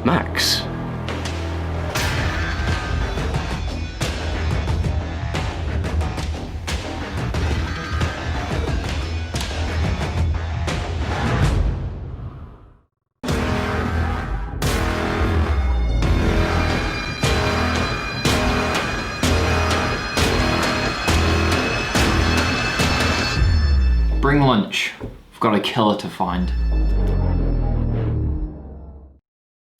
Max. Bring lunch. We've got a killer to find.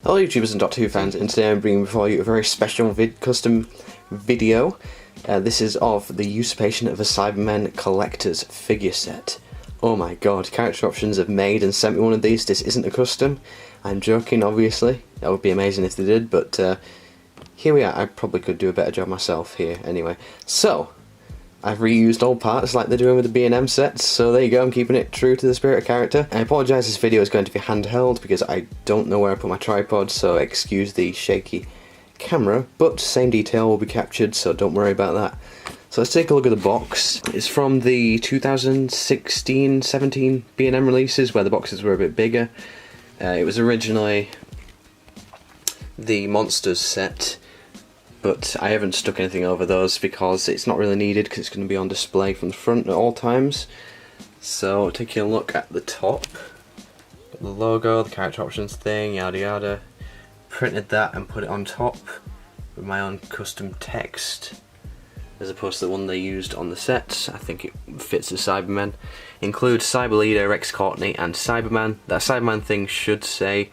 Hello YouTubers and Doctor Who fans, and today I'm bringing before you a very special custom video. This is of the Usurpation of a Cybermen collector's figure set. Oh my god, Character Options have made and sent me one of these. This isn't a custom. I'm joking, obviously. That would be amazing if they did, but here we are. I probably could do a better job myself here anyway. So, I've reused old parts like they're doing with the B&M sets, so there you go, I'm keeping it true to the spirit of character. I apologise, this video is going to be handheld because I don't know where I put my tripod, so excuse the shaky camera, but same detail will be captured, so don't worry about that. So let's take a look at the box. It's from the 2016-17 B&M releases where the boxes were a bit bigger. It was originally the Monsters set, but I haven't stuck anything over those because it's not really needed because it's going to be on display from the front at all times. So taking a look at the top, the logo, the character options thing, yada yada. Printed that and put it on top with my own custom text as opposed to the one they used on the sets. I think it fits the Cybermen. Includes Cyber Leader, Rex Courtney and Cyberman. That Cyberman thing should say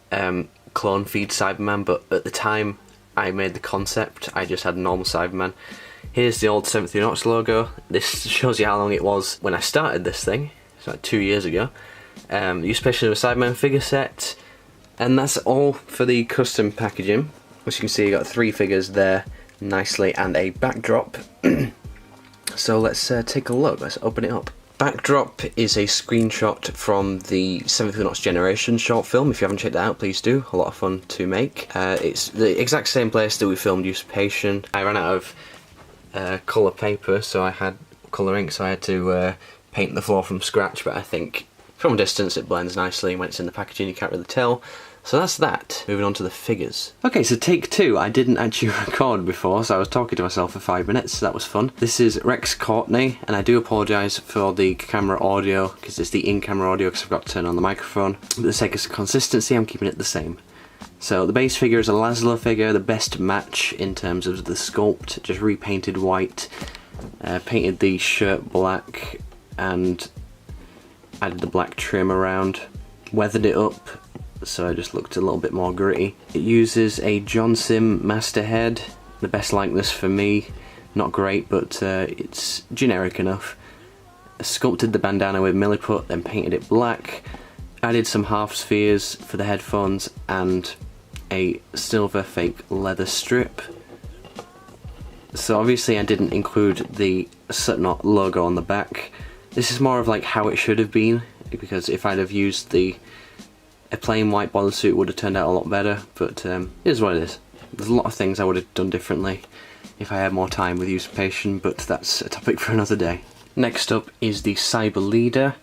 clone feed Cyberman, but at the time I made the concept, I just had a normal Cyberman. Here's the old 7th Unox logo. This shows you how long it was when I started this thing. It's like 2 years ago. Usurpation of a Cyberman figure set. And that's all for the custom packaging. As you can see, you got 3 figures there nicely and a backdrop. So let's take a look, let's open it up. Backdrop is a screenshot from the 7th Unox Generation short film. If you haven't checked that out, please do. A lot of fun to make. It's the exact same place that we filmed Usurpation. I ran out of colour paper, so I had colour ink, so I had to paint the floor from scratch, but I think from a distance it blends nicely. When it's in the packaging you can't really tell. So that's that. Moving on to the figures. Okay, so take 2. I didn't actually record before, so I was talking to myself for 5 minutes, so that was fun. This is Rex Courtney, and I do apologise for the camera audio, because it's the in-camera audio, because I've got to turn on the microphone. But for the sake of consistency, I'm keeping it the same. So the base figure is a Laszlo figure, the best match in terms of the sculpt, just repainted white. Painted the shirt black, and added the black trim around. Weathered it up, so it just looked a little bit more gritty. It uses a John Sim master head, the best likeness for me. Not great, but it's generic enough. Sculpted the bandana with milliput, then painted it black. Added some half spheres for the headphones and a silver fake leather strip. So obviously I didn't include the Slipknot logo on the back. This is more of like how it should have been, because if I'd have used a plain white bodysuit would have turned out a lot better, but it is what it is. There's a lot of things I would have done differently if I had more time with Usurpation, but that's a topic for another day. Next up is the Cyber Leader.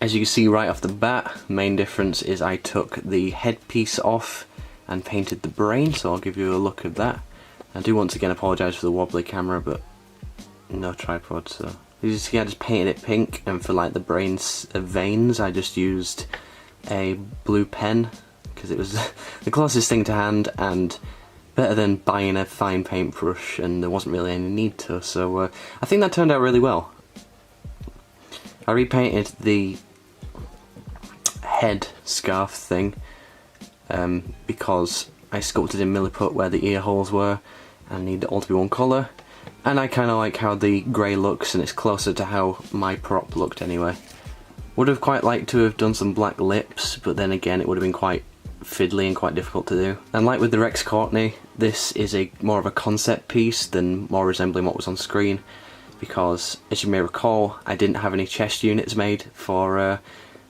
As you can see right off the bat, main difference is I took the headpiece off and painted the brain, so I'll give you a look at that. I do once again apologise for the wobbly camera, but no tripod, so you see I just painted it pink, and for like the brain's veins I just used a blue pen because it was the closest thing to hand and better than buying a fine paintbrush, and there wasn't really any need to, so I think that turned out really well. I repainted the head scarf thing because I sculpted in milliput where the ear holes were and need it all to be one colour, and I kind of like how the grey looks, and it's closer to how my prop looked anyway. Would have quite liked to have done some black lips, but then again it would have been quite fiddly and quite difficult to do. And like with the Rex Courtney, this is more of a concept piece than more resembling what was on screen, because as you may recall I didn't have any chest units made for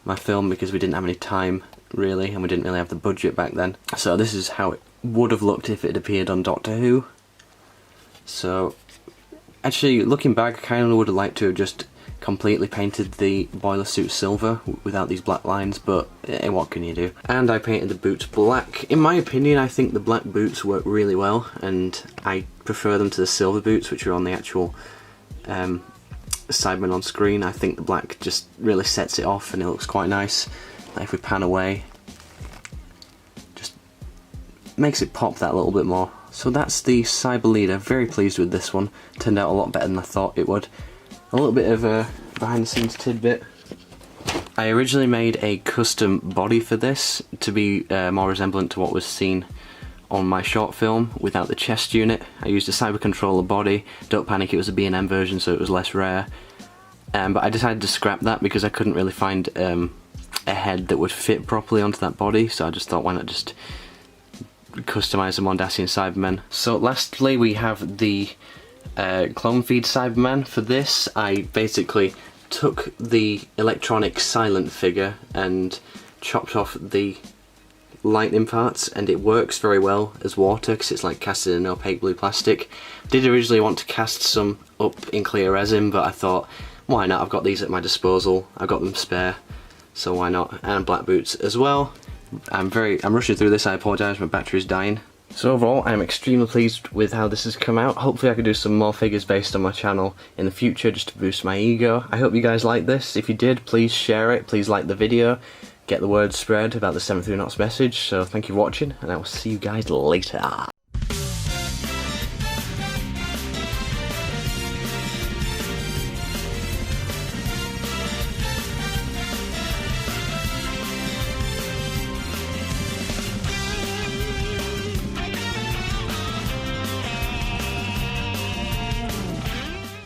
my film because we didn't have any time really, and we didn't really have the budget back then. So this is how it would have looked if it had appeared on Doctor Who. So actually looking back, I kind of would have liked to have just completely painted the boiler suit silver without these black lines, but what can you do? And I painted the boots black. In my opinion, I think the black boots work really well, and I prefer them to the silver boots, which are on the actual Cyberman on screen. I think the black just really sets it off and it looks quite nice. Like if we pan away, just makes it pop that little bit more. So that's the Cyber Leader. Very pleased with this one. Turned out a lot better than I thought it would. A little bit of a behind the scenes tidbit. I originally made a custom body for this to be more resemblant to what was seen on my short film without the chest unit. I used a Cyber Controller body. Don't panic, it was a B&M version, so it was less rare. But I decided to scrap that because I couldn't really find a head that would fit properly onto that body, so I just thought, why not just customise the Mondasian Cybermen. So lastly we have the clone feed Cyberman. For this I basically took the electronic silent figure and chopped off the lightning parts, and it works very well as water because it's like casted in opaque blue plastic. Did originally want to cast some up in clear resin, but I thought, why not? I've got these at my disposal, I've got them spare, so why not? And black boots as well. I'm rushing through this, I apologise, my battery's dying. So overall, I'm extremely pleased with how this has come out. Hopefully I can do some more figures based on my channel in the future just to boost my ego. I hope you guys like this. If you did, please share it, please like the video, get the word spread about the 7 Through Knots message. So thank you for watching, and I will see you guys later.